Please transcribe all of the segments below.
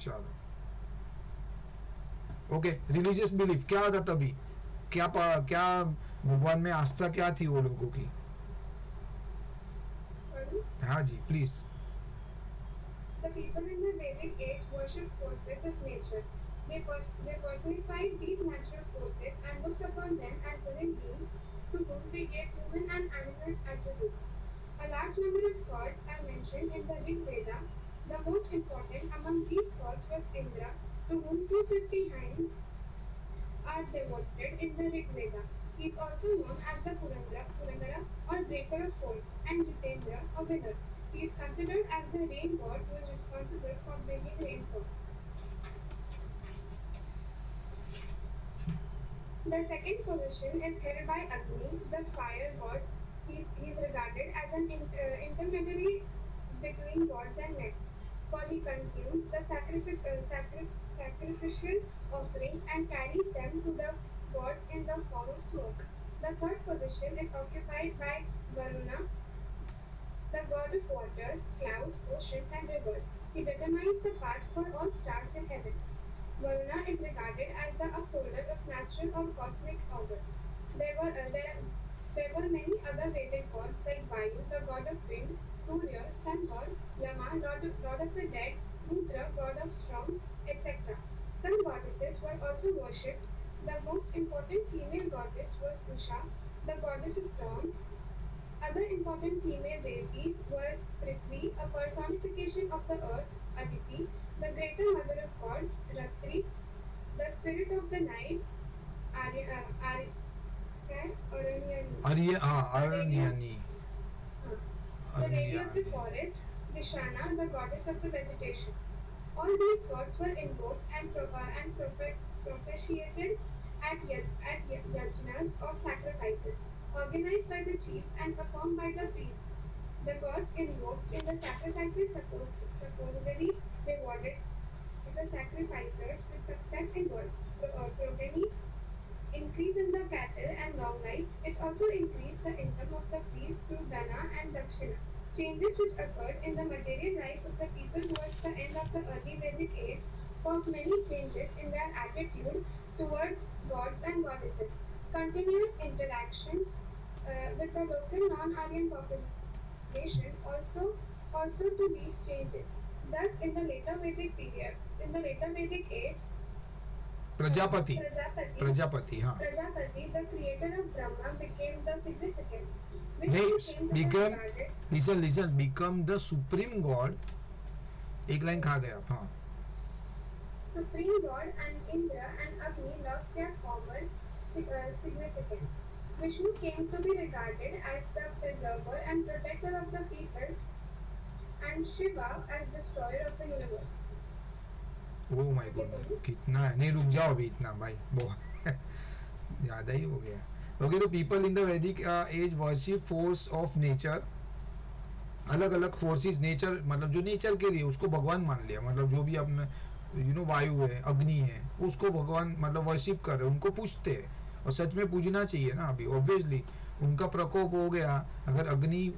चलो okay. Religious belief क्या था तभी, क्या क्या भगवान में आस्था क्या थी वो लोगों की? हाँ जी please. The people in the Vedic age worshipped forces of nature. They personified these natural forces and looked upon them as living beings to whom they gave human and animal attributes. A large number of gods are mentioned in the Rig Veda. The most important among these gods was Indra, to whom 250 hymns are devoted in the Rig Veda. He is also known as the Purandara or breaker of forts, and Jitendra, a winner. He is considered as the rain god who is responsible for bringing rainfall. The second position is held by Agni, the fire god. He is regarded as an intermediary between gods and men, for he consumes the sacrificial offerings and carries them to the gods in the form of smoke. The third position is occupied by Varuna, the god of waters, clouds, oceans, and rivers. He determines the path for all stars in heavens. Varuna is regarded as the upholder of natural or cosmic order. There were many other Vedic gods like Vayu, the god of wind, Surya, sun god, Yama, lord of the dead, Rudra, god of storms, etc. Some goddesses were also worshipped. The most important female goddess was Usha, the goddess of dawn. Other important female deities were Prithvi, a personification of the earth, Aditi, the greater mother of gods, Ratri, the spirit of the night, Aryani, the lady of the Aryani. forest, Dishana, the goddess of the vegetation. All these gods were invoked and propitiated at yajnas or sacrifices, organized by the chiefs and performed by the priests. The gods invoked in the sacrifices supposedly rewarded the sacrificers with success in words, progeny, increase in the cattle and long life. It also increased the income of the priests through dana and dakshina. Changes which occurred in the material life of the people towards the end of the early Vedic age caused many changes in their attitude towards gods and goddesses. Continuous interactions with the local non-Aryan population also to these changes. Thus, in the later Vedic age, Prajapati, Prajapati, Prajapati, हाँ Prajapati, the creator of Brahma, became the significance, which नहीं, came to be become, regarded. listen, become the supreme god. एक line खा गए आप, हाँ Supreme God and Indra and Agni lost their former significance. Vishnu came to be regarded as the preserver and protector of the people, and Shiva as destroyer of the universe. Oh my God, कितना है, नहीं रुक जाओ अभी, इतना भाई बहुत ज्यादा ही हो गया। ओके, तो people in the Vedic age worship force of nature, अलग अलग फोर्सेस, नेचर मतलब जो नेचर के लिए उसको भगवान मान लिया, मतलब जो भी अपने वायु है, अग्नि है, उसको भगवान मतलब वर्शिप कर रहे, उनको पूजते हैं, और सच में पूजना चाहिए ना। अभी ऑब्वियसली उनका प्रकोप हो गया, अगर अग्नि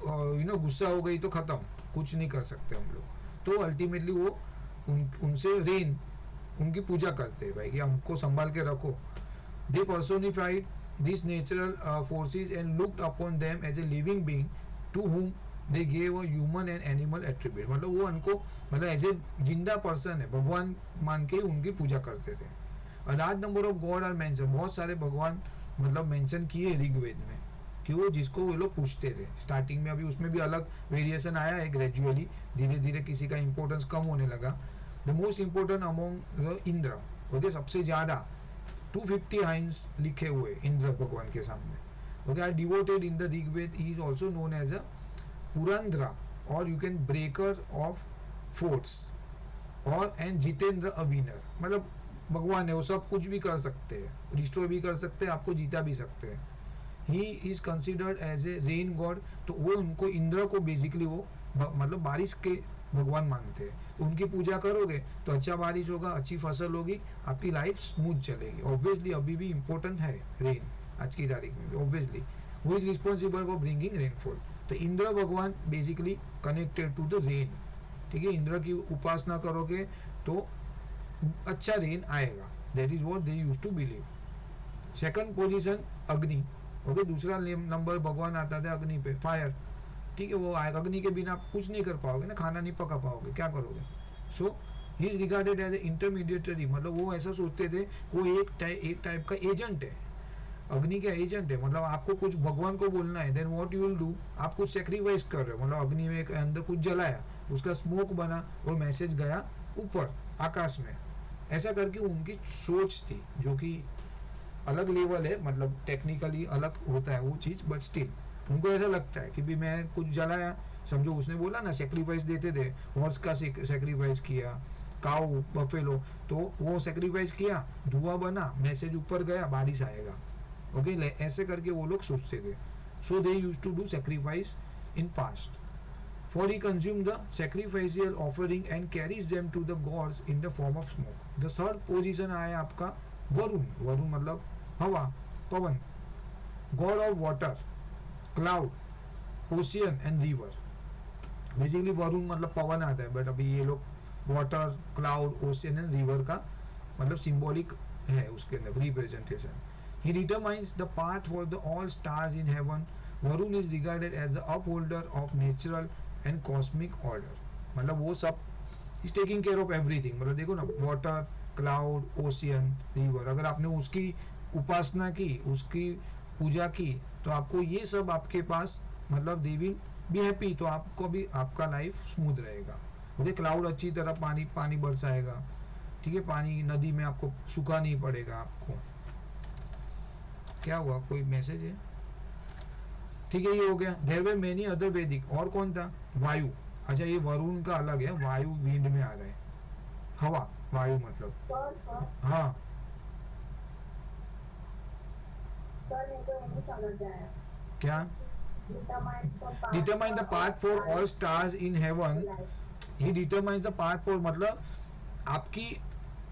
गुस्सा हो गई तो खत्म, कुछ नहीं कर सकते हम लोग। तो अल्टीमेटली वो उनसे रेन, उनकी पूजा करते हैं भाई कि हमको संभाल के रखो। They personified this natural forces and looked upon them as a living being to whom they gave a human and animal attribute, मतलब वो उनको मतलब एज ए जिंदा पर्सन है, भगवान मान के उनकी पूजा करते थे। A large number of god are mention, बहुत सारे भगवान मतलब मेंशन किए ऋग्वेद में कि वो जिसको वो लोग पूछते थे। स्टार्टिंग में अभी उसमें भी अलग वेरिएशन आया है ग्रेजुअली, धीरे धीरे किसी का इंपॉर्टेंस कम होने लगा। The most important among Indra, okay, सबसे ज्यादा 250 हाइन्स लिखे हुए इंद्र भगवान के सामने। Okay, are devoted in the Rigveda, he is also known as a Purandara और you can breaker of forts और एंड जितेंद्र अ विनर, मतलब भगवान है, वो सब कुछ भी कर सकते हैं, रिस्टोर भी कर सकते हैं, आपको जीता भी सकते हैं। He is considered as a rain god, तो वो उनको इंद्र को बेसिकली वो मतलब बारिश के भगवान मानते हैं। उनकी पूजा करोगे तो अच्छा बारिश होगा, अच्छी फसल होगी, आपकी लाइफ स्मूथ चलेगी। ऑब्वियसली अभी भी इंपॉर्टेंट है रेन, आज की तारीख में भी obviously. Who is responsible for bringing rainfall, तो इंद्र भगवान basically connected to the rain, ठीक है, इंद्र की उपासना करोगे तो अच्छा रेन आएगा. That is what they used to believe. Second position Agni. Okay, दूसरा नंबर भगवान आता था अग्नि पे, फायर. ठीक है, वो आएगा. अग्नि के बिना आप कुछ नहीं कर पाओगे ना, खाना नहीं पका पाओगे, क्या करोगे. So he is regarded as a intermediatory. मतलब वो ऐसा सोचते थे वो एक टाइप का एजेंट है, अग्नि का एजेंट है. मतलब आपको कुछ भगवान को बोलना है, then what you will do, आप कुछ सेक्रीफाइस कर रहे हो. मतलब अग्नि में अंदर कुछ जलाया, उसका स्मोक बना और मैसेज गया ऊपर आकाश में. ऐसा करके उनकी सोच थी, जो कि अलग लेवल है, मतलब टेक्निकली अलग होता है वो चीज, बट स्टिल उनको ऐसा लगता है कि भी मैं कुछ जलाया. समझो उसने बोला ना सेक्रीफाइस देते थे, हॉर्स का सेक्रीफाइस किया, काऊ बफेलो, तो वो सेक्रीफाइस किया, धुआं बना, मैसेज ऊपर गया, बारिश आएगा. ओके, ऐसे करके वो लोग सोचते थे. So they used to do sacrifice in past. For he consumed the sacrificial offering and carries them to the gods in the form of smoke. The third position आया आपका वरुण. वरुण मतलब हवा, पवन. God of water, cloud, ocean and river. Basically Varun मतलब पवन आता है, but अभी ये लोग water, cloud, ocean and river का मतलब सिंबॉलिक है उसके अंदर representation. He determines the path for the all stars in heaven. Varun is regarded as the upholder of natural and cosmic order. मतलब वो सब is taking care of everything. मतलब देखो ना, वाटर, क्लाउड, ओशियन, रिवर, अगर आपने उसकी उपासना की, उसकी पूजा की, तो आपको ये सब आपके पास मतलब दे विल बी हैप्पी. तो आपको भी आपका लाइफ स्मूथ रहेगा. ओके, क्लाउड अच्छी तरह पानी पानी बरसाएगा. ठीक है, पानी नदी में आपको सूखा नहीं पड़ेगा. आपको क्या हुआ, कोई मैसेज है. ठीक है, ये हो गया. देयर वर मेनी अदर वैदिक. और कौन था, वायु. अच्छा, ये वरुण का अलग है, वायु विंड में आ रहा है. हवा, वायु मतलब सर हाँ. सर मेरे को ये नहीं समझ आया. क्या, determine the path for all stars in haven. He determine the path for मतलब आपकी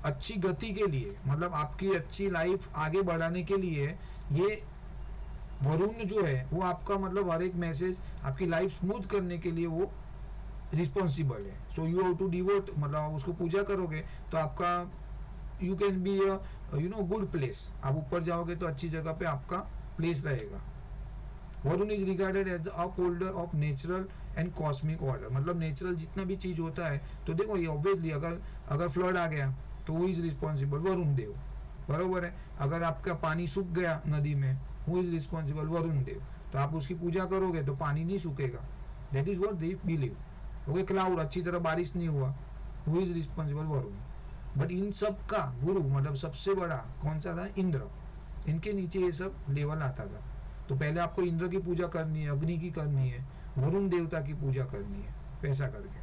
अच्छी गति के लिए, मतलब आपकी अच्छी लाइफ आगे बढ़ाने के लिए ये वरुण जो है वो आपका मतलब हर एक मैसेज आपकी लाइफ स्मूथ करने के लिए वो रिस्पॉन्सिबल है. So you have to devote, मतलब आप उसको पूजा करोगे तो आपका you can be you know good place. आप ऊपर जाओगे तो अच्छी जगह पे आपका प्लेस रहेगा. Varun is regarded as the upholder of natural and cosmic order. मतलब नेचुरल जितना भी चीज होता है, तो देखो ये ऑब्वियसली अगर फ्लड आ गया तो वो इज रिस्पॉन्सिबल वरुण देव, बरोबर है. अगर आपका पानी सूख गया नदी में, who is responsible Varun Dev. तो आप उसकी पूजा करोगे तो पानी नहीं सूखेगा. That is what they believe. Okay, cloud अच्छी तरह बारिश नहीं हुआ, who is responsible Varun. But इन सब का गुरु मतलब सबसे बड़ा कौन सा था, इंद्र. इनके नीचे ये सब लेवल आता था. तो पहले आपको इंद्र की पूजा करनी है, अग्नि की करनी है, वरुण देवता की पूजा करनी है, पैसा करके.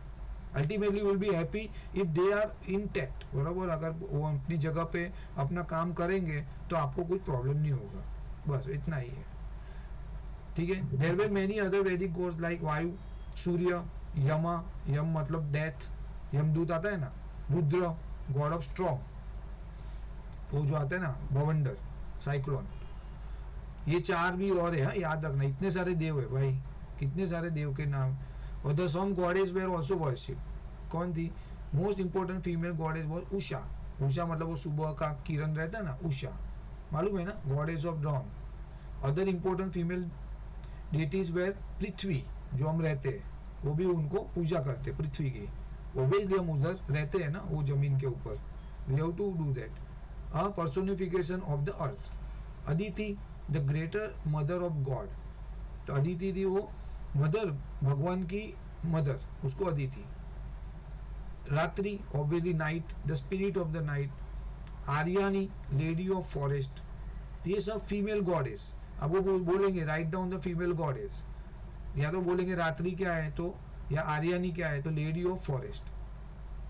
Ultimately will be happy if they are intact, बराबर. अगर वो अपनी जगह पे अपना काम करेंगे तो आपको कुछ प्रॉब्लम नहीं होगा. बस इतना ही है. ठीक है. देयर वर मेनी अदर वैदिक गॉड्स लाइक वायु, सूर्य, यमा. यम मतलब डेथ, यमदूत आता है ना. रुद्र, गॉड ऑफ स्ट्रॉन्ग, वो जो आता है ना बवंडर, साइक्लोन. ये चार भी और है, याद रखना. इतने सारे देव है भाई, कितने सारे देव के नाम. और the some goddess were also worship. कौन थी, most important female goddess was Usha. Usha मतलब वो सुबह का किरण रहता है ना, उषा, मालूम है ना, goddess of dawn. Other important female deities were Prithvi, जो हम रहते हैं वो भी उनको पूजा करते, पृथ्वी की. ओब्वियसली हम उधर रहते हैं ना, वो जमीन के ऊपर. We have to do that. A personification of the earth. Aditi, the greater mother of god. तो अदिति थी वो मदर, भगवान की मदर, उसको Aditi. Ratri, obviously night, the spirit of the night. Aranyani, lady of forest. ये सब फीमेल गॉडेस. अब वो बोलेंगे right down the female goddess, या तो बोलेंगे रात्रि क्या है तो, या आर्यानी क्या है तो लेडी ऑफ फॉरेस्ट.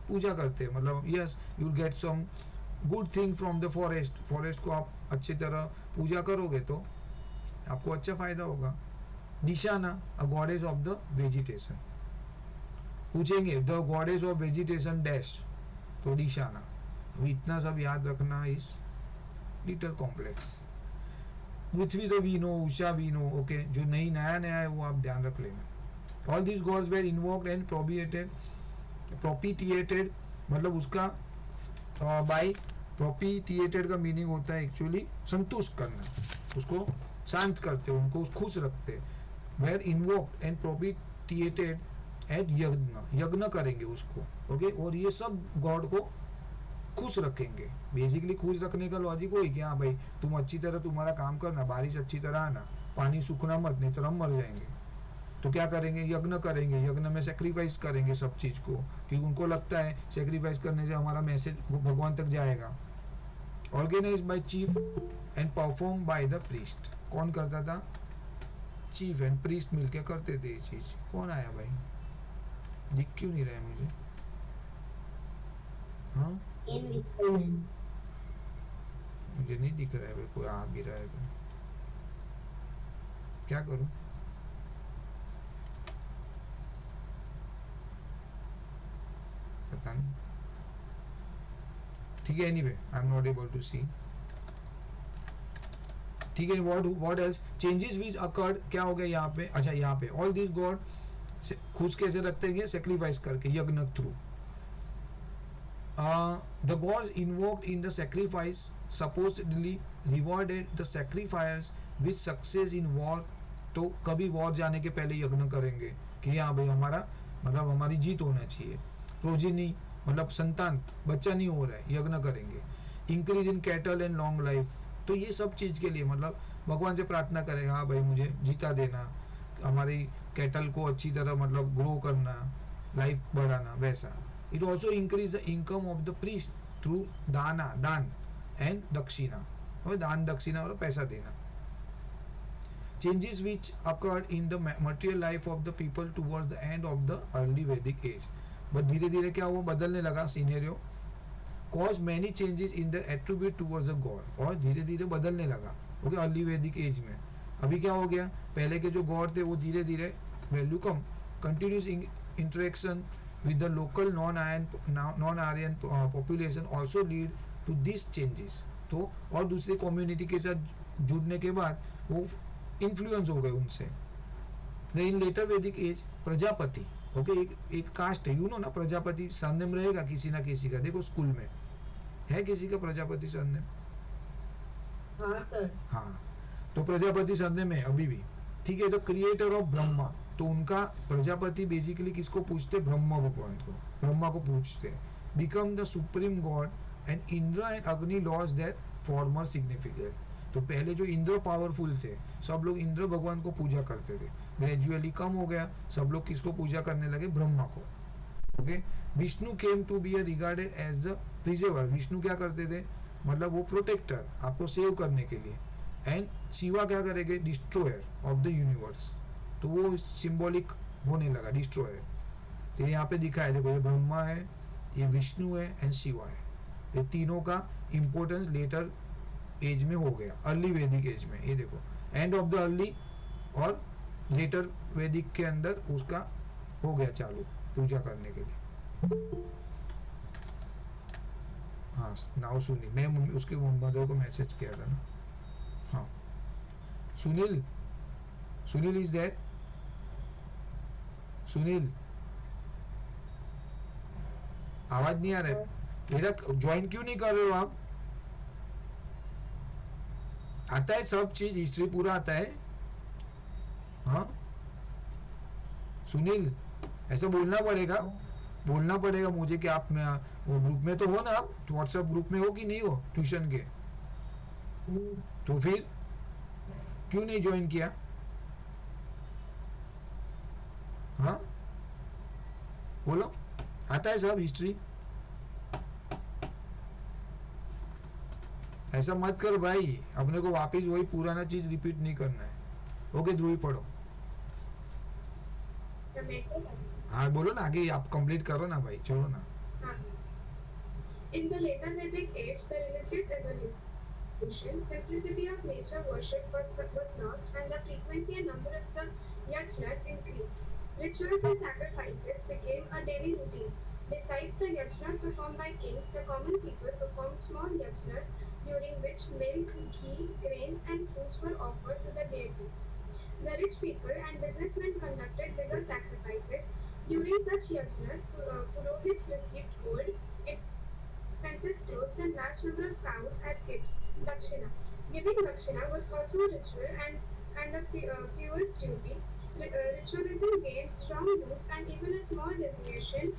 पूजा करते हैं, मतलब yes you will get some good thing from the forest. Forest को आप अच्छी तरह पूजा करोगे तो आपको अच्छा फायदा होगा. Dhishana, a goddess of the vegetation. पूछेंगे the goddess of vegetation dash, तो दिशाना. अभी इतना सब याद रखना इज लिटिल कॉम्प्लेक्स. पृथ्वी तो we know, Usha we know. Okay, जो नया नया है वो आप ध्यान रख लेना. All these gods were invoked and propitiated propitiated मतलब उसका बाय प्रोपिटिएटेड का मीनिंग होता है एक्चुअली संतुष्ट करना, उसको शांत करते, उनको खुश रखते। वेर इन्वोक्ड एंड प्रोपिटिएटेड एट यज्ञ, यज्ञ करेंगे उसको, ओके। और ये सब गॉड को खुश रखेंगे। बेसिकली खुश रखने का लॉजिक वही कि हाँ भाई तुम अच्छी तरह तुम्हारा काम करना, बारिश अच्छी तरह आना, पानी सूखना मत, नहीं तो हम मर जाएंगे। तो क्या करेंगे, यज्ञ करेंगे, यज्ञ में सेक्रीफाइस करेंगे सब चीज को, क्योंकि उनको लगता है सेक्रीफाइस करने से हमारा मैसेज भगवान तक जाएगा। Organize by chief and perform by the priest, कौन करता था, चीफ एंड प्रीस्ट मिलके करते थे ये चीज। कौन आया भाई, दिख क्यों नहीं रहा है मुझे, हाँ मुझे नहीं दिख रहा है भाई, कोई आ भी रहा है तो क्या करूं, पता नहीं, ठीक है। Anyway I am not able to see, ठीक है। What else changes which occurred, क्या हो गया यहाँ पे, अच्छा यहाँ पे ऑल दिस गॉड खुश कैसे रखते हैं, सेक्रीफाइस करके, यज्ञ through. The gods invoked in the sacrifice supposedly rewarded the sacrifiers with success in war। तो कभी वॉर जाने के पहले यज्ञ करेंगे कि हाँ भाई हमारा मतलब हमारी जीत होना चाहिए। प्रोजिनी मतलब संतान, बच्चा नहीं हो रहा है, यज्ञ करेंगे। Increase in cattle and long life, तो ये सब चीज के लिए मतलब भगवान से प्रार्थना करेगा, हाँ भाई मुझे जीता देना, हमारी कैटल को अच्छी तरह मतलब ग्रो करना, लाइफ बढ़ाना, वैसा। It also increase the income of the priest through दाना, दान and दक्षिणा, और दान दक्षिणा और पैसा देना। Changes which occurred in the material life of the people towards the end of the early Vedic age, but धीरे धीरे क्या हुआ, बदलने लगा scenario. Cause many changes in the attribute towards the god, और धीरे धीरे बदलने लगा, ओके, अर्ली वैदिक एज में। अभी क्या हो गया, पहले के जो गॉड थे वो धीरे धीरे value come, continuous interaction with the local non-Aryan population also lead to these changes। तो और दूसरे कम्युनिटी के साथ जुड़ने के बाद वो इन्फ्लुएंस हो गए उनसे। इन लेटर वैदिक एज प्रजापति, ओके, एक कास्ट है, यू नो ना, प्रजापति सरनेम रहेगा किसी ना किसी का, देखो स्कूल में है किसी का प्रजापति सरनेम, हाँ सर, हाँ, तो प्रजापति सरनेम है अभी भी, ठीक है। तो क्रिएटर ऑफ ब्रह्मा, तो उनका प्रजापति बेसिकली किसको पूछते, ब्रह्मा भगवान को, ब्रह्मा को पूछते। Become the supreme God and Indra and अग्नि लॉस देयर फॉर्मर सिग्निफिकेंस। तो पहले जो इंद्र पावरफुल थे, सब लोग इंद्र भगवान को पूजा करते थे, ग्रेजुअली कम हो गया, सब लोग किसको पूजा करने लगे, ब्रह्मा को, okay. Vishnu came to be regarded as the preserver, Vishnu क्या करते थे, मतलब वो प्रोटेक्टर, आपको सेव करने के लिए। एंड शिवा क्या करेंगे, डिस्ट्रॉयर ऑफ द यूनिवर्स, तो वो सिंबॉलिक होने लगा, डिस्ट्रॉयर। तो यहाँ पे दिखा है, देखो ये ब्रह्मा है, ये विष्णु है एंड शिवा है, ये तीनों का इंपॉर्टेंस लेटर एज में हो गया, अर्ली वैदिक एज में। ये देखो एंड ऑफ द अर्ली और लेटर वैदिक के अंदर उसका हो गया चालू पूजा करने के लिए। हाँ नाउ सुनील, मैं उसके मदर को मैसेज किया था ना, हाँ सुनील, सुनील इज देयर, सुनील आवाज नहीं आ रहा है मेरा, ज्वाइन क्यों नहीं कर रहे हो आप, आता है सब चीज, हिस्ट्री पूरा आता है, हाँ सुनील ऐसा बोलना पड़ेगा, बोलना पड़ेगा मुझे कि आप वो ग्रुप में तो हो ना, आप व्हाट्सएप ग्रुप में हो कि नहीं हो ट्यूशन के, तो फिर क्यों नहीं ज्वाइन किया, हाँ बोलो, आता है सब हिस्ट्री, ऐसा मत कर भाई, अपने को वापस वही पुराना चीज रिपीट नहीं करना है, ओके ध्रुवी पढ़ो। हाँ बोलो ना, आगे आप कंप्लीट करो ना भाई, चलो ना। In the later Vedic age, the religious evolution, simplicity of nature worship was lost, and the frequency and number of the yajnas increased. Rituals and sacrifices became a daily routine. Besides the yajnas performed by kings, the common people performed small yajnas during which milk, ghee, grains, and fruits were offered to the deities. The rich people and businessmen conducted bigger sacrifices During such yajnas, purohits received gold, expensive clothes, and large number of cows as gifts, dakshina. Giving dakshina was also a ritual and a purest duty. Ritualism gained strong roots, and even a small deviation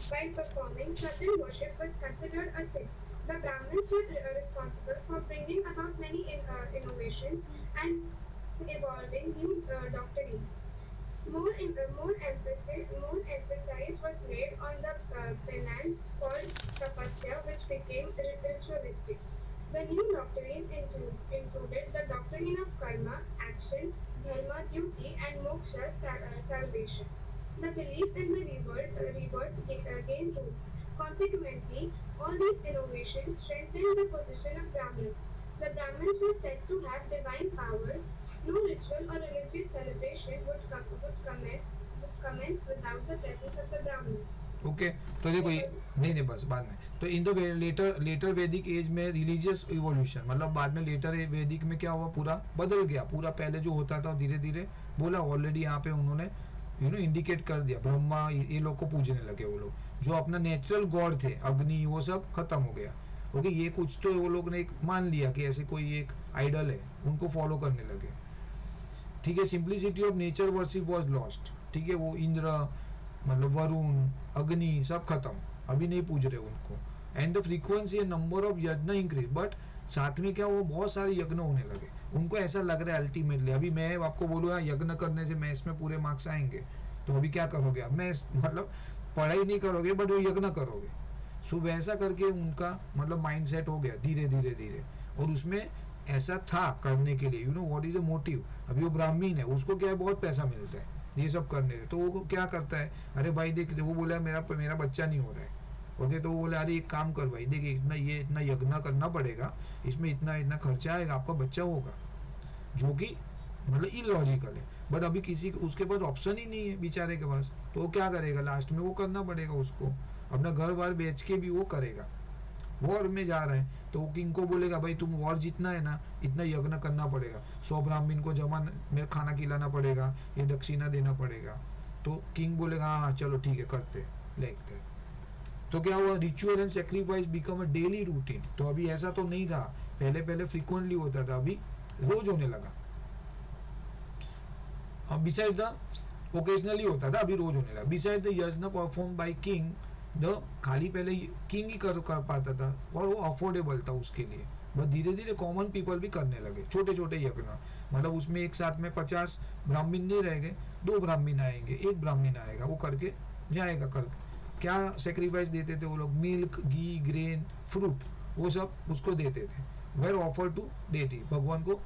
while performing certain worship was considered a sin. The Brahmins were responsible for bringing about many innovations and evolving new doctrines. More emphasis was laid on the penance called tapasya, which became ritualistic. The new doctrines included the doctrine of karma, action, dharma, duty, and moksha, salvation. The belief in the rebirth gained roots. Consequently, all these innovations strengthened the position of Brahmins. The Brahmins were said to have divine powers. No ritual or religious celebration would commence without the presence of the Brahmins. Okay तो देखो ये नहीं नहीं बस बाद में तो इन the letter letter वैदिक एज में रिलीजियस इवोल्यूशन मतलब बाद में लेटर वैदिक में क्या हुआ पूरा बदल गया पूरा पहले जो होता था धीरे धीरे बोला ऑलरेडी यहाँ पे उन्होंने इंडिकेट कर दिया ब्रह्मा ये लोग को पूजने लगे वो लोग जो अपना नेचुरल गॉड थे अग्नि वो सब खत्म हो गया ओके ये कुछ तो वो लोग ने एक मान लिया कि ऐसे कोई एक आइडल है उनको फॉलो करने लगे ठीक है simplicity of nature worship was lost ठीक है वो इंद्र मतलब वरुण अग्नि सब खत्म अभी नहीं पूज रहे उनको and the frequency and number of यज्ञ इंक्रीज बट साथ में क्या वो बहुत सारे यज्ञ होने लगे उनको ऐसा लग रहा है अल्टीमेटली अभी मैं आपको बोलूँगा यज्ञ करने से मैथ्स में पूरे मार्क्स आएंगे तो अभी क्या करोगे अब मैं मतलब पढ़ाई नहीं करोगे बट वो यज्ञ करोगे सो वैसा करके उनका मतलब माइंड सेट हो गया धीरे धीरे धीरे और उसमें ऐसा था करने के लिए you know what is a motive अभी वो ब्राह्मीण है उसको क्या है बहुत पैसा मिलता है ये सब करने से तो वो क्या करता है अरे भाई देख वो बोला मेरा बच्चा नहीं हो रहा है ओके तो वो बोले अरे एक काम कर भाई देखिए इतना यज्ञ करना पड़ेगा इसमें इतना इतना खर्चा आएगा आपका बच्चा होगा जो कि मतलब इलॉजिकल है बट अभी किसी उसके पास ऑप्शन ही नहीं है बेचारे के पास तो वो क्या करेगा लास्ट में वो करना पड़ेगा उसको अपना घर बार बेच के भी वो करेगा वॉर में जा रहा है तो किंग को बोलेगा भाई तुम वॉर जीतना है ना इतना यज्ञ करना पड़ेगा 100 ब्राह्मण को जमा में खाना खिलाना पड़ेगा ये दक्षिणा देना पड़ेगा तो किंग बोलेगा हाँ चलो ठीक है करते लेते तो क्या हुआ ritual and sacrifice become a daily routine तो अभी ऐसा तो नहीं था पहले फ्रीक्वेंटली होता था अभी रोज होने लगा बिसाइड द ओकेजनली होता था अभी रोज होने लगा बिसाइड द यज्ञ परफॉर्म बाय किंग द खाली पहले किंग ही कर पाता था और वो अफोर्डेबल था उसके लिए बस धीरे धीरे कॉमन पीपल भी करने लगे छोटे छोटे यज्ञ मतलब उसमें एक साथ में 50 ब्राह्मण नहीं रहेंगे 2 ब्राह्मण आएंगे 1 ब्राह्मण आएगा वो करके जाएगा कर क्या सेक्रीफाइस देते थे वो लोग मिल्क घी ग्रेन फ्रूट वो सब उसको देते थे वेर ऑफर टू डेटी भगवान को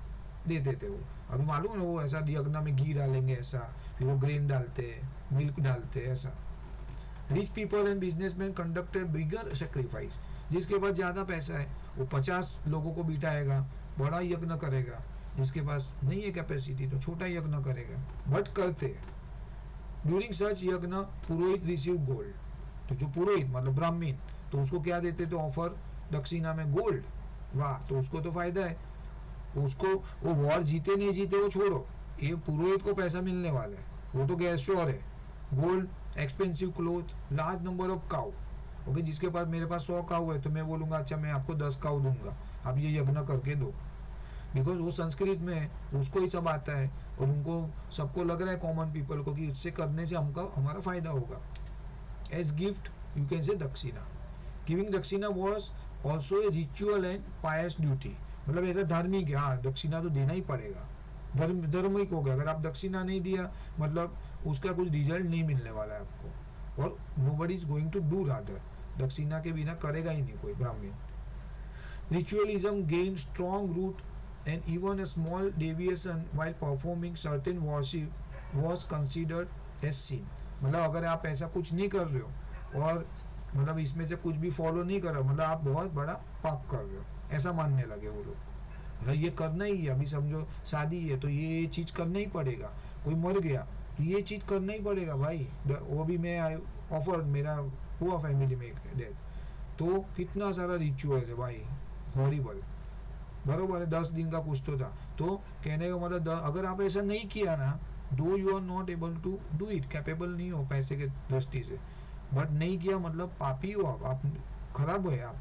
देते थे वो अभी मालूम है वो ऐसा यज्ञ में घी डालेंगे ऐसा फिर वो ग्रेन डालते मिल्क डालते ऐसा rich people and businessman conducted bigger sacrifice जिसके पास ज्यादा पैसा है वो 50 लोगों को बिठाएगा बड़ा यज्ञ करेगा जिसके पास नहीं है कैपेसिटी तो छोटा यज्ञ करेगा बट करते ड्यूरिंग सच यज्ञ पुरोहित रिसीव गोल्ड तो जो पुरोहित मतलब ब्राह्मण तो उसको क्या देते थे ऑफर दक्षिणा में गोल्ड वाह तो उसको तो फायदा है उसको वो वॉर जीते नहीं जीते वो छोड़ो ये पुरोहित को पैसा मिलने वाला है वो तो गैस श्योर है gold expensive cloth large number of cow okay जिसके पास मेरे पास 100 काउ है तो मैं बोलूंगा अच्छा मैं आपको 10 काउ दूंगा आप ये यज्ञ करके दो बिकॉज वो संस्कृत में है उसको ही सब आता है और उनको सबको लग रहा है कॉमन पीपल को कि इससे करने से हमारा फायदा होगा as gift you can say दक्षिणा गिविंग दक्षिणा was also a ritual and Payas duty मतलब ऐसा धार्मिक है हाँ दक्षिणा तो देना ही पड़ेगा धार्मिक हो गया अगर आप दक्षिणा नहीं दिया मतलब उसका कुछ रिजल्ट नहीं मिलने वाला है आपको और nobody is going to do rather दक्षिणा के बिना करेगा ही नहीं कोई Brahmin ritualism gain strong root and even a small deviation while performing certain worship was considered as sin मतलब अगर आप ऐसा कुछ नहीं कर रहे हो और मतलब इसमें से कुछ भी फॉलो नहीं कर रहे हो मतलब आप बहुत बड़ा पाप कर रहे हो ऐसा मानने लगे वो लोग मतलब ये करना ही है अभी समझो शादी है तो ये चीज करना ही पड़ेगा कोई मर गया तो ये चीज करना ही पड़ेगा भाई वो भी मैं ऑफर मेरा हुआ फैमिली में डेथ तो कितना सारा रिचुअल है भाई हॉरिबल बरोबर है 10 दिन का कुछ तो था तो कहने का मतलब अगर आप ऐसा नहीं किया ना दो you are not able to do it, capable नहीं हो पैसे के दृष्टि से, बट नहीं किया मतलब पापी हो आप खराब हो, आप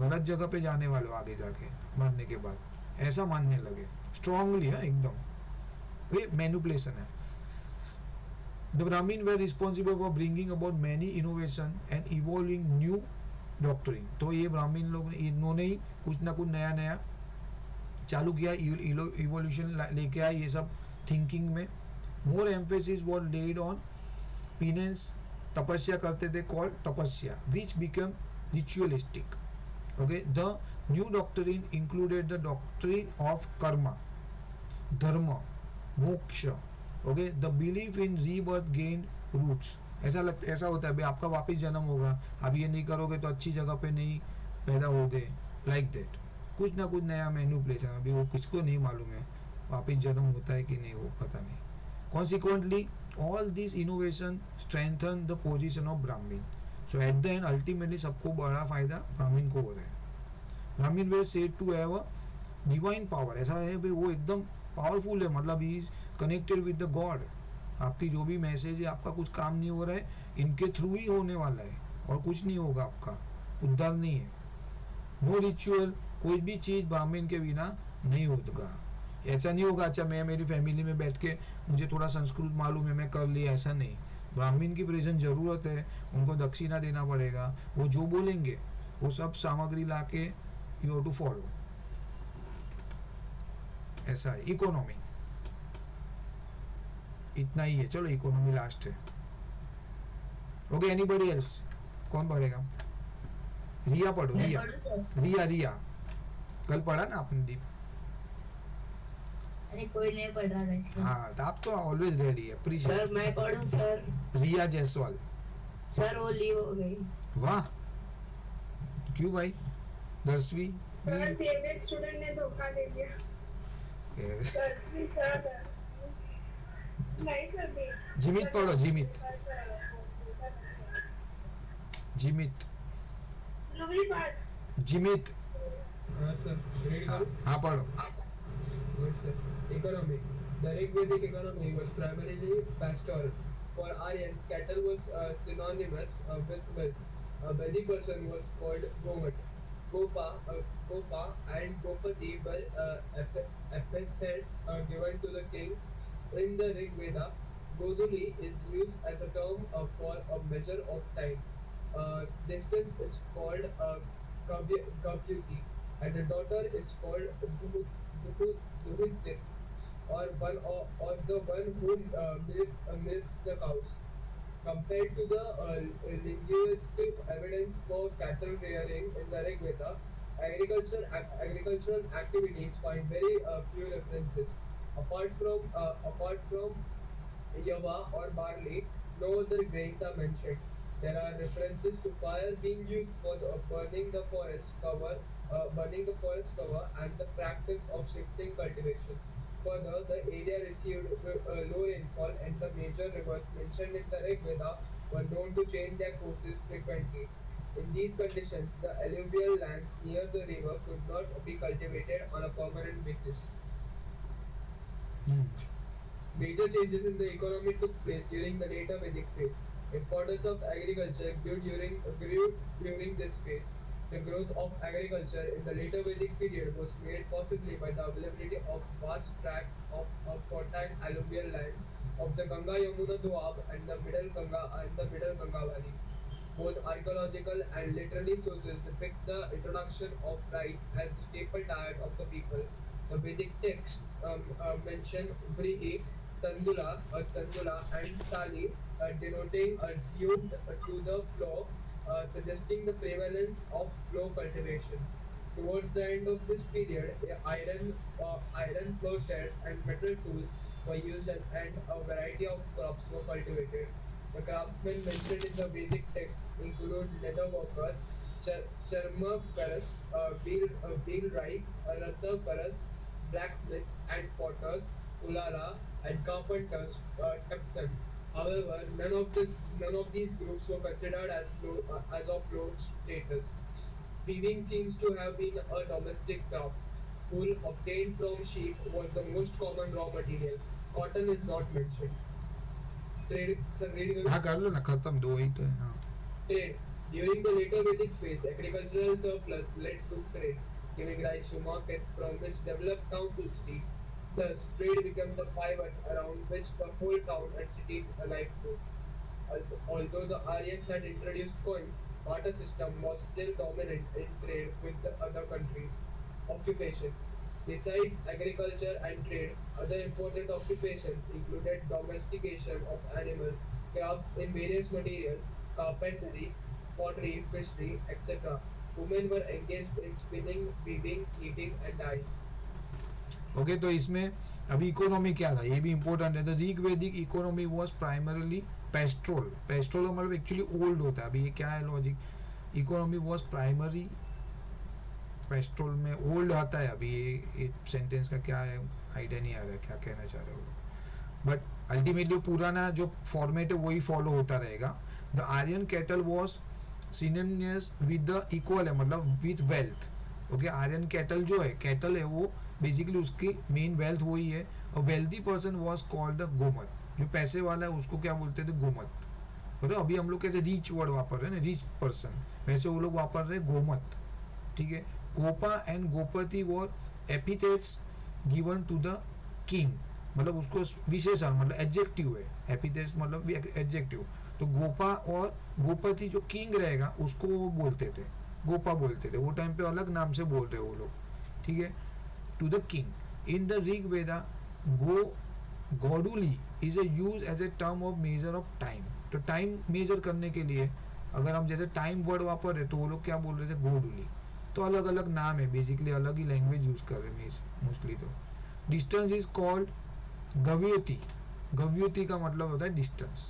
गलत जगह पे जाने वाले हो आगे जाके मरने के बाद, ऐसा मानने लगे स्ट्रांगली है एकदम। ये मैनिपुलेशन है। The Brahmin were responsible for bringing about many innovation and evolving new doctrine। तो ये ब्राह्मीण लोग इन्होंने ही कुछ ना कुछ नया नया चालू किया, इवोल्यूशन लेके आए ये सब थिंकिंग में। More emphasis was laid on penance, तपस्या करते थे, कॉल्ड tapasya, which become ritualistic. Okay, the new doctrine included the doctrine of karma, dharma, moksha. Okay, the belief in rebirth gain roots. ऐसा होता है भाई आपका वापस जन्म होगा, आप ये नहीं करोगे तो अच्छी जगह पे नहीं पैदा होगे, लाइक दैट। कुछ ना कुछ नया मैनिपुलेशन, अभी वो किसको नहीं मालूम है वापस जन्म होता है कि नहीं, वो पता नहीं। Consequently all this innovation strengthen the position of Brahmin. So at the end ultimately सबको बड़ा फायदा ब्राह्मीण को हो रहा है। Brahmin were said to have a divine power, ऐसा है भाई वो एकदम पावरफुल है, मतलब he is connected with the god. आपकी जो भी मैसेज है, आपका कुछ काम नहीं हो रहा है, इनके थ्रू ही होने वाला है, और कुछ नहीं होगा, आपका उद्धार नहीं है। नो रिचुअल, कोई भी चीज ब्राह्मण के बिना नहीं होगा। ऐसा नहीं होगा अच्छा मैं मेरी फैमिली में बैठ के मुझे थोड़ा संस्कृत मालूम है मैं कर लिया, ऐसा नहीं। ब्राह्मण की प्रेजेंट जरूरत है, उनको दक्षिणा देना पड़ेगा, वो जो बोलेंगे वो सब सामग्री ला के यू हैव टू फॉलो, ऐसा है इकोनॉमी। इतना ही है, चलो इकोनॉमी लास्ट है। Okay, anybody else? कौन पढ़ेगा? रिया पढ़ो, मैं रिया। पढ़ूं सर? रिया रिया, कल पढ़ा ना आपने दीप? अरे कोई नहीं पढ़ रहा था इसलिए। हाँ तो आप तो ऑलवेज रेडी है, सर अप्रिशिएट। मैं पढ़ूं सर? रिया जायसवाल। सर वो लीव हो गई। वाह, क्यों भाई? दर्शवी भी मेरा फेवरेट स्टूडेंट ने धोखा दे दिया। दसवीं सर नहीं कर दी। जिमित पढ़ो, जिमित, जिमित, लवली पार्ट। जिमित। हाँ सर, रीड हाँ करूँ? हाँ पढ़ो। Good sir. Economy. The Rigvedic economy was primarily pastoral. For Aryans, cattle was synonymous with wealth. A Vedic person was called Gomat. Gopa and Gopati were epithets given to the king. In the Rig Veda, Goduli is used as a term for a measure of time. Distance is called Gavyuti, and the daughter is called Duhitit, or the one who milks the cows. Compared to the linguistic evidence for cattle rearing in the Rig Veda, agricultural activities find very few references. Apart from Java or barley, no other grains are mentioned. There are references to fire being used for burning the forest cover, and the practice of shifting cultivation. Further, the area received low rainfall, and the major rivers mentioned in the Rig Veda were known to change their courses frequently. In these conditions, the alluvial lands near the river could not be cultivated on a permanent basis. Hmm, Major changes in the economy took place during the later Vedic phase. Importance of agriculture grew during this phase. The growth of agriculture in the later Vedic period was made possibly by the availability of vast tracts of fertile alluvial lands of the Ganga Yamuna Doab and the middle Ganga Valley. Both archaeological and literary sources depict the introduction of rice as the staple diet of the people. The Vedic texts mention Vrihi, Tandula, and Sali, denoting a tuned to the flow, suggesting the prevalence of flow cultivation. Towards the end of this period, iron plowshares and metal tools were used, and a variety of crops were cultivated. The craftsmen mentioned in the Vedic texts include leather workers, charmakaras, wheelwrights, rathakaras, blacksmiths and potters, ulara, and carpenters, Texan. However, none of these groups were considered as of low status. Weaving seems to have been a domestic craft. Wool obtained from sheep was the most common raw material. cotton is not mentioned. Trade, sir, read हाँ कर लो ना, खत्म, दो ही तो है, हाँ. trade. During the later Vedic phase, agricultural surplus led to trade, giving rise to markets from which developed towns and cities. Thus, trade became the pivot around which the whole town and city life grew. Although the Aryans had introduced coins, barter system was still dominant in trade with the other countries. Occupations. Besides agriculture and trade, other important occupations included domestication of animals, crafts in various materials, carpentry, pottery, fishery, etc. Women were engaged in spinning, weaving, knitting, and dyeing. Okay तो इसमें अभी economy क्या था ये भी important है. The Rig वैदिक economy was primarily पेस्ट्रोल. पेस्ट्रोल का मतलब एक्चुअली ओल्ड होता है. अभी ये क्या है लॉजिक, इकोनॉमी वाज प्राइमरी पेस्ट्रोल में ओल्ड आता है. अभी ये सेंटेंस का क्या है आइडिया नहीं आ रहा है क्या कहना चाह रहे हो, बट अल्टीमेटली पुराना जो फॉर्मेट है वही फॉलो होता रहेगा. The Aryan cattle was synonymous with the equal है मतलब with wealth. Okay Aryan cattle जो है कैटल है वो बेसिकली उसकी मेन वेल्थ वही है. और wealthy person was called the Gomat. जो पैसे वाला है उसको क्या बोलते थे, गोमत. मतलब अभी हम लोग कैसे रीच वर्ड वापर रहे हैं ना, रीच पर्सन, वैसे वो लोग वापर रहे गोमत. ठीक है. Gopa and Gopati were epithets given to the king. मतलब उसको विशेषण मतलब एडजेक्टिव है. एपिथेट्स मतलब एडजेक्टिव. तो गोपा और गोपति जो किंग रहेगा उसको वो बोलते थे, गोपा बोलते थे. वो टाइम पे अलग नाम से बोल रहे वो लोग. ठीक है. To the king in the Rig Veda Godhuli is a use as a term of measure of time. तो टाइम मेजर करने के लिए अगर हम जैसे टाइम वर्ड वापर रहे तो वो लोग क्या बोल रहे थे, गोडुली. तो अलग अलग नाम है, बेसिकली अलग ही लैंग्वेज यूज कर रहे हैं मोस्टली. तो डिस्टेंस इज कॉल्ड गव्युति. गव्युति का मतलब होता है डिस्टेंस.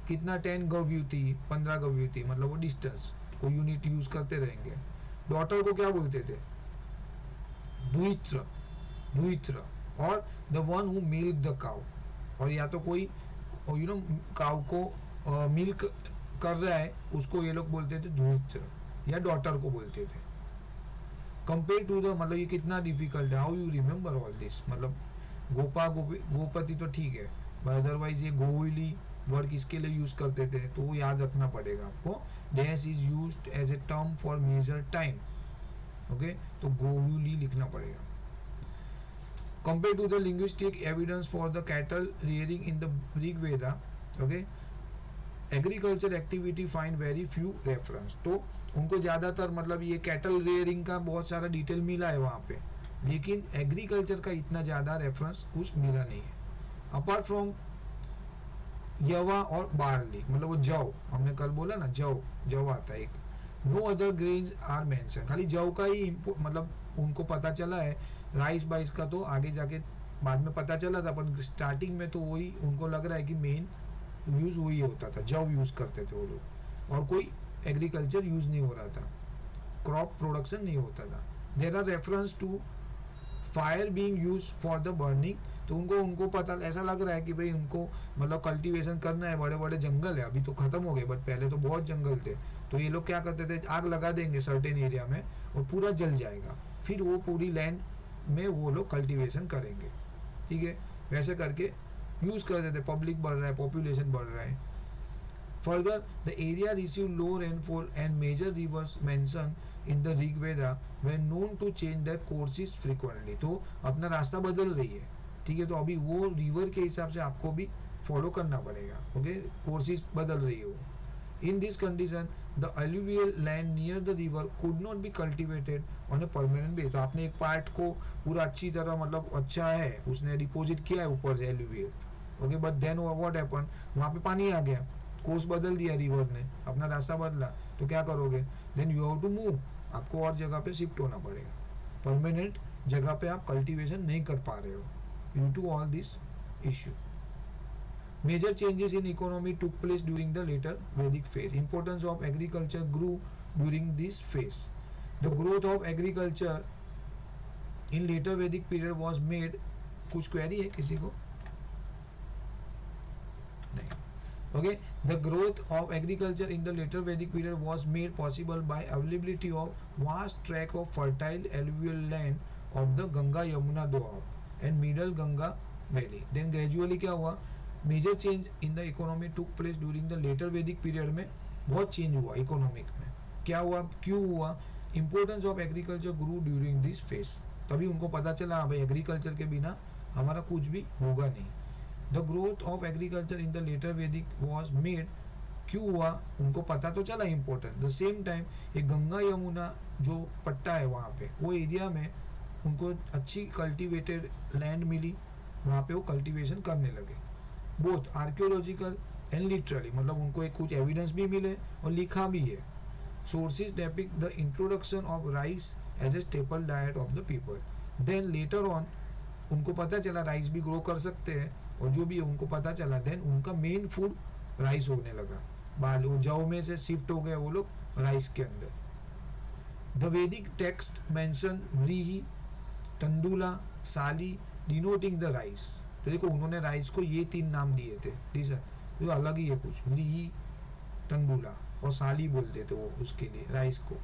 कितना 10 गव्युति 15 गव्युति मतलब वो डिस्टेंस को यूनिट यूज करते रहेंगे. डॉटर को क्या बोलते थे, द्वित्र. द्वित्र और the one who milk the cow. और या तो कोई यू नो काउ को मिल्क कर रहा है उसको ये लोग बोलते थे द्वित्र या डॉटर को बोलते थे. कंपेयर टू द मतलब ये कितना डिफिकल्ट है, how you remember all this. मतलब गोपा गोपति तो ठीक है, बट अदरवाइज ये गोविली वर्ड किसके लिए यूज करते थे तो वो याद रखना पड़ेगा आपको. Dash is used as a term for major time. Okay तो गोविली लिखना पड़ेगा. Compare to the linguistic evidence for the cattle rearing in the Rig Veda. Okay agriculture activity find very few reference. तो उनको ज्यादातर मतलब ये कैटल रेयरिंग का बहुत सारा डिटेल मिला है वहां पे, लेकिन एग्रीकल्चर का इतना ज्यादा रेफरेंस कुछ मिला नहीं है. अपार्ट फ्रॉम यवा और बार्ली मतलब वो जव, हमने कल बोला ना जव आता है एक. No other grains are mention. खाली जव का ही मतलब उनको पता चला है. राइस बाइस का तो आगे जाके बाद में पता चला था, पर स्टार्टिंग में तो वही उनको लग रहा है कि मेन यूज वही होता था, जव यूज करते थे वो लोग, और कोई एग्रीकल्चर यूज नहीं हो रहा था, क्रॉप प्रोडक्शन नहीं होता था. There are reference to fire being use for the burning. तो उनको पता ऐसा लग रहा है कि भाई उनको मतलब कल्टीवेशन करना है, बड़े बड़े जंगल है, अभी तो खत्म हो गए बट पहले तो बहुत जंगल थे. तो ये लोग क्या करते थे, आग लगा देंगे सर्टेन एरिया में और पूरा जल जाएगा, फिर वो पूरी लैंड में वो लोग कल्टीवेशन करेंगे. ठीक है. वैसे करके यूज करते थे. पब्लिक बढ़ रहा है, पॉपुलेशन बढ़ रहा है. Further, the area received low rainfall and major rivers mentioned in the Rig Veda were known to change their courses frequently. तो अपना रास्ता बदल रही है. ठीक है. तो अभी वो रिवर के हिसाब से आपको भी फॉलो करना पड़ेगा. ओके कोर्सेज बदल रही है वो. In this condition, the alluvial land near the river could not be cultivated on a permanent basis. तो आपने एक पार्ट को पूरा अच्छी तरह मतलब अच्छा है उसने डिपोजिट किया है ऊपर से alluvial. Okay but then what happen, वहां पे पानी आ गया, कोर्स बदल दिया रिवर ने, अपना रास्ता बदला, तो क्या करोगे, then you have to move. आपको और जगह पे शिफ्ट होना पड़ेगा. परमानेंट जगह पे आप कल्टीवेशन नहीं कर पा रहे हो due to all this issue. Major changes in economy took place during the later Vedic phase. Importance of agriculture grew during this phase. The growth of agriculture in later Vedic period was made. कुछ query है किसी को? नहीं. Okay. The growth of agriculture in the later Vedic period was made possible by availability of vast tract of fertile alluvial land of the Ganga Yamuna Doab and Middle Ganga valley. Then gradually क्या हुआ, major change in the economy took place during the later Vedic period में बहुत change हुआ economic में। क्या हुआ, क्यों हुआ, importance of agriculture grew during this phase. तभी उनको पता चला भाई एग्रीकल्चर के बिना हमारा कुछ भी होगा नहीं। The growth of agriculture in the later Vedic was made, क्यों हुआ, उनको पता तो चला इम्पोर्टेंट। द सेम टाइम ये गंगा यमुना जो पट्टा है वहाँ पे वो एरिया में उनको अच्छी कल्टीवेटेड लैंड मिली, वहाँ पे वो कल्टीवेशन करने लगे। बोथ आर्कियोलॉजिकल एंड लिटरली, मतलब उनको एक कुछ एविडेंस भी मिले और लिखा भी है। Sources depict the introduction of rice as a staple diet of the people. Then later on उनको पता चला राइस भी ग्रो कर सकते हैं और जो भी है उनको पता चला, देन उनका मेन फूड राइस होने लगा। बाल जौ में से शिफ्ट हो गए वो लोग राइस के अंदर। द वैदिक टेक्स्ट मेंशन व्रीहि, टंडुला, साली डिनोटिंग द राइस। तो देखो उन्होंने राइस को ये 3 नाम दिए थे, ठीक है, जो अलग ही है कुछ, व्रीहि, टंडुला और साली बोलते थे वो उसके लिए राइस को।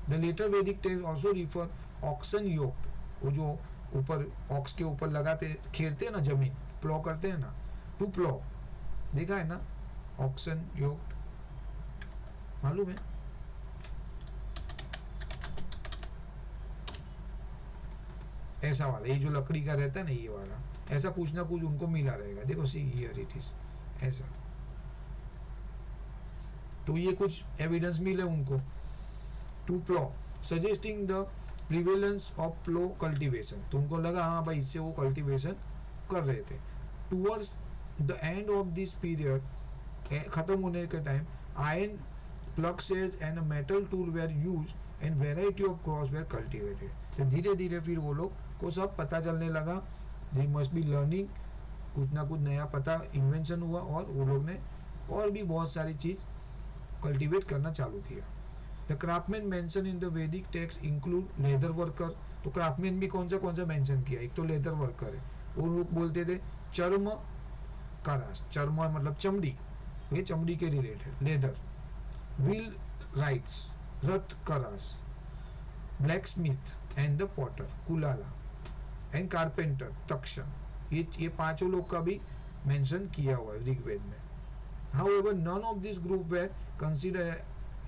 द लेटर वैदिक टेक्स्ट ऑल्सो रिफर ऑक्सन योक्ड, वो जो ऊपर ऑक्स के ऊपर लगाते खेरते हैं ना जमीन, प्लॉ करते हैं ना, टू प्लॉ, देखा है ना ऑक्सन योक्ड, मालूम है। ऐसा वाला, ये जो लकड़ी का रहता है ना ये वाला, ऐसा कुछ ना कुछ उनको मिला रहेगा। देखो सी हियर इट इज ऐसा, तो ये कुछ एविडेंस मिले उनको। To plough suggesting the prevalence of plough cultivation, तो उनको लगा हाँ भाई इससे वो कल्टीवेशन कर रहे थे। Towards the end of this period, खत्म होने के time, iron ploughshares and metal tool were use and variety of crops were cultivated. तो धीरे धीरे फिर वो लोग को सब पता चलने लगा, दे मस्ट बी लर्निंग, कुछ ना कुछ नया पता इन्वेंशन हुआ और वो लोग ने और भी बहुत सारी चीज कल्टीवेट करना चालू किया। The craftsman mention in the वैदिक टेक्स्ट इंक्लूड लेदर वर्कर। तो क्राफ्टमैन भी कौन सा मेंशन किया, एक तो लेदर वर्कर है, वो लोग बोलते थे चर्म करास, चर्म मतलब चमड़ी, ये चमड़ी के related leather. Wheel wrights, rathakara, blacksmith and the potter, kulala and carpenter, takshan, ये पांचों लोग का भी मेंशन किया हुआ है ऋग्वेद में। However, none of this group were considered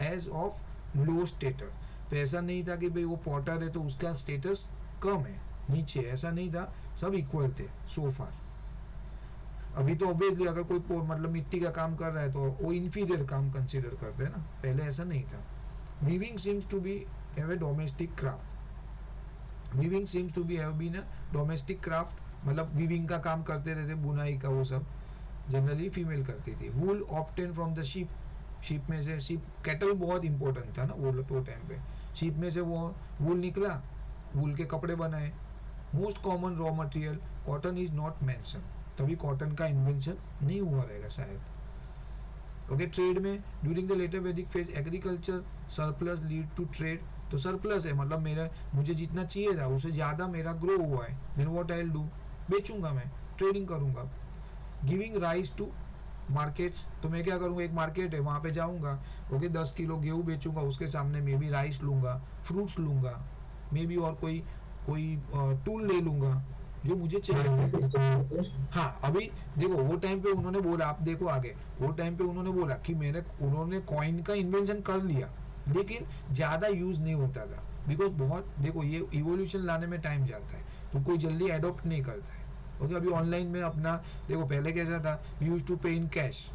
as of low status. तो ऐसा नहीं था कि भाई वो पॉटर है तो उसका स्टेटस कम है, नीचे, ऐसा नहीं था, सब इक्वल थे सो फार। अभी तो ऑब्वियसली अगर कोई मतलब मिट्टी का काम कर रहा है तो वो इंफीरियर काम कंसीडर करते हैं ना, पहले ऐसा नहीं था। Weaving seems to be have a domestic craft, weaving seems to be have been a domestic craft, मतलब वीविंग का काम करते रहते, बुनाई का, वो सब जनरली फीमेल करती थी। Wool obtain from the sheep, sheep में से, शीप कैटल बहुत इंपॉर्टेंट था ना वो टाइम पे, शीप में से वो वूल निकला, वूल के कपड़े बनाए। Most common raw material cotton is not mention, तभी कॉटन का इन्वेंशन नहीं हुआ रहेगा शायद। ओके, ट्रेड में during the later Vedic phase agriculture surplus lead to trade. तो सरप्लस है मतलब मेरा, मुझे जितना चाहिए था उससे ज्यादा मेरा ग्रो हुआ है, then what I will do, बेचूंगा मैं, ट्रेडिंग करूंगा। गिविंग राइस टू मार्केट्स, तो मैं क्या करूंगा, एक मार्केट है वहां पे जाऊंगा, ओके, 10 किलो गेहूं बेचूंगा, उसके सामने मे बी राइस लूंगा, फ्रूट्स लूंगा, मे बी और कोई टूल ले लूंगा जो मुझे चाहिए। हाँ, अभी देखो वो टाइम पे उन्होंने बोला, आप देखो आगे, वो टाइम पे उन्होंने बोला कि उन्होंने कॉइन का इन्वेंशन कर लिया लेकिन ज्यादा यूज नहीं होता था, बिकॉज बहुत, देखो ये इवोल्यूशन लाने में टाइम जाता है, तो कोई जल्दी अडॉप्ट नहीं करता है। ओके, अभी ऑनलाइन में अपना देखो, पहले कैसा था, यूज टू पे इन कैश,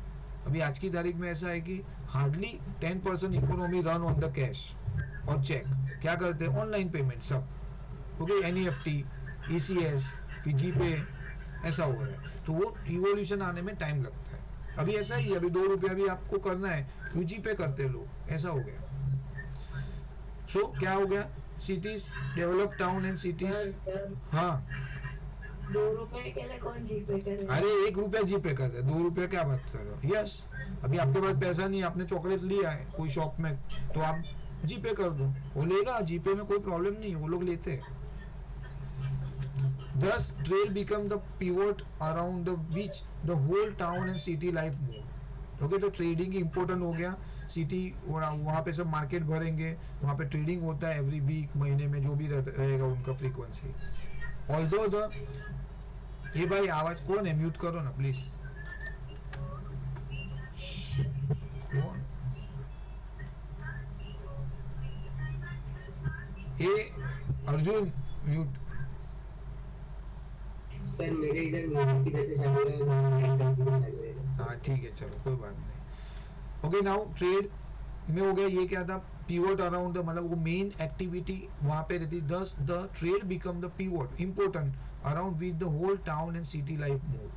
अभी आज की तारीख में ऐसा है कि hardly 10% economy run on the cash और चेक, क्या करते हैं ऑनलाइन पेमेंट सब, ओके, एनईएफटी, ईसीएस, फिर जीपे, ऐसा हो रहा है, तो वो इवोल्यूशन आने में टाइम लगता है। अभी ऐसा ही है, अभी 2 रुपया भी आपको करना है तो जीपे करते लोग, ऐसा हो गया। सो क्या हो गया, cities develop town and cities, हाँ 2 रुपए के लिए कौन जीपे करे? अरे 1 रुपया जीपे करते, 2 रुपया क्या बात कर रहे हो, यस, अभी आपके पास पैसा नहीं, आपने चॉकलेट लिया है कोई शॉप में, तो आप जीपे कर दो, वो लेगा, जीपे में कोई प्रॉब्लम नहीं, वो लोग लेते हैं। Thus, trade become the pivot around the which the whole town and city life move. Okay, तो ट्रेडिंग इम्पोर्टेंट हो गया, सिटी वहाँ पे सब मार्केट भरेंगे, वहाँ पे ट्रेडिंग होता है एवरी वीक, महीने में जो भी रहेगा उनका फ्रीक्वेंसी। Although the ये भाई आवाज कौन है? म्यूट करो ना प्लीज। कौन? ये अर्जुन म्यूट। सर मेरे इधर म्यूजिक किधर से चालू है और किधर से चालू है। हाँ ठीक है, चलो कोई बात नहीं। ओके, नाउ ट्रेड में हो गया। ये क्या था? पिवोट अराउंड द, मतलब वो मेन एक्टिविटी वहां पे रहती। Thus the trade become the pivot important around with the whole town and city life move.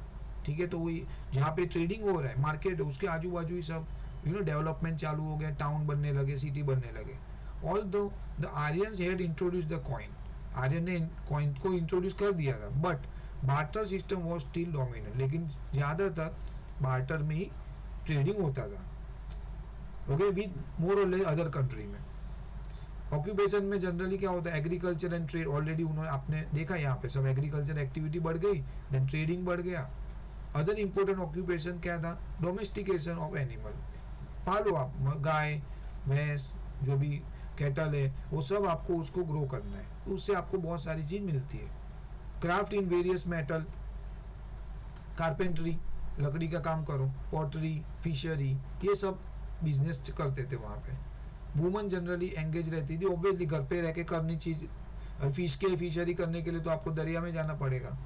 ठीक है, तो वही जहाँ पे ट्रेडिंग हो रहा है, मार्केट है, उसके आजू बाजू ही सब डेवलपमेंट चालू हो गया, टाउन बनने लगे, सिटी बनने लगे। All the Aryans had introduce the coin. Aryan ने कॉइन को इंट्रोड्यूस कर दिया था, but barter system was still dominant. लेकिन ज्यादातर बार्टर में ही ट्रेडिंग होता था। ओके, विद मोर और लेस अदर कंट्री में। ऑक्यूपेशन में जनरली क्या होता है? Agriculture and trade. ऑलरेडी उन्होंने आपने देखा यहाँ पे सब एग्रीकल्चर एक्टिविटी बढ़ गई, देन ट्रेडिंग बढ़ गया। अदर इंपॉर्टेंट ऑक्यूपेशन क्या था? Domestication of animal. पालो आप गाय भैंस, जो भी कैटल है, वो सब आपको उसको ग्रो करना है, तो उससे आपको बहुत सारी चीज मिलती है। Craft in various metal, carpentry, लकड़ी का काम करो, पॉटरी, फिशरी, ये सब बिजनेस करते थे वहां पे। वुमन जनरली एंगेज रहती थी, ऑब्वियसली घर पे रह के करनी चीज। फिशरी करने के लिए तो आपको दरिया में जाना पड़ेगा।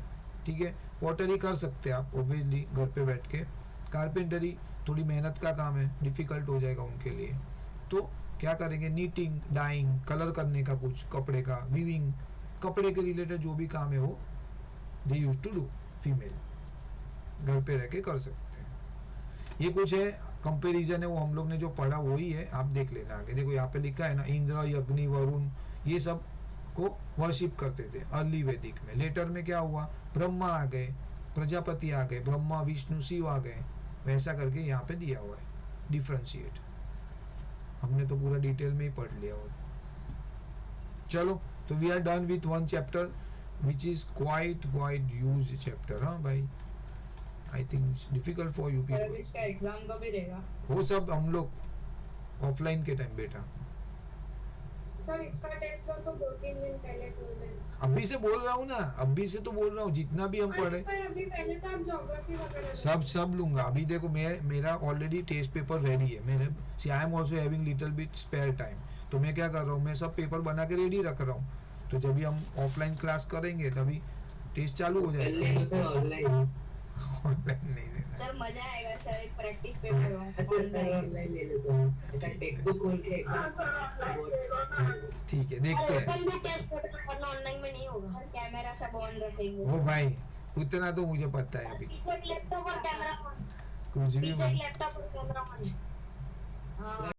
ठीक है, पॉटरी कर सकते हैं आप ऑब्वियसली घर पे बैठ के। कारपेंटरी थोड़ी मेहनत का काम है, डिफिकल्ट हो जाएगा उनके लिए। तो क्या करेंगे? नीटिंग, डाइंग, कलर करने का कुछ कपड़े का, वीविंग, कपड़े के रिलेटेड जो भी काम है वो दे यूज टू डू। फीमेल घर पे रह के कर सकते हैं। ये कुछ है कंपैरिजन है, वो हम लोग ने जो पढ़ा वही है, आप देख लेना आगे। देखो यहाँ पे लिखा है ना, इंद्र, अग्नि, वरुण, ये सब को वर्शिप करते थे अर्ली वैदिक में। लेटर में क्या हुआ? ब्रह्मा आ गए, प्रजापति आ गए, ब्रह्मा विष्णु शिव आ गए, वैसा करके यहाँ पे दिया हुआ है डिफरेंशिएट। हमने तो पूरा डिटेल में ही पढ़ लिया वो। चलो, तो we are done with one chapter which is quite used chapter. हाँ भाई, I think difficult for you people. इसका एग्जाम कब ही रहेगा? वो सब हम लोग ऑफलाइन के टाइम बेटा। सर इसका टेस्ट तो 2-3 दिन पहले बोल रहे हैं। अभी से बोल रहा हूँ ना, अभी से तो बोल रहा हूँ, जितना भी हम पढ़े पर अभी पहले तो आप ज्योग्राफी वगैरह सब लूंगा। अभी देखो मेरा ऑलरेडी टेस्ट पेपर रेडी है। मेरे I am also having little bit spare time, तो मैं क्या कर रहा हूँ, मैं सब पेपर बना के रेडी रख रहा हूँ। तो जब भी हम ऑफलाइन क्लास करेंगे तभी टेस्ट चालू हो जाएगा। सर ऑनलाइन ऑनलाइन नहीं देना। सर मजा आएगा सर, एक प्रैक्टिस पेपर हो ऑनलाइन ले लो सर। अच्छा टेक्स्ट बुक खोल के ठीक है, देखते हैं। ओपन भी टेस्ट पेपर ऑनलाइन में नहीं होगा। सर कैमरा सब ऑन रखेंगे। ओ भाई, उतना तो मुझे पता है अभी। पीछे लैपटॉप और कैमरा ऑन, कुछ भी पीछे लैपटॉप और कैमरा ऑन है। हाँ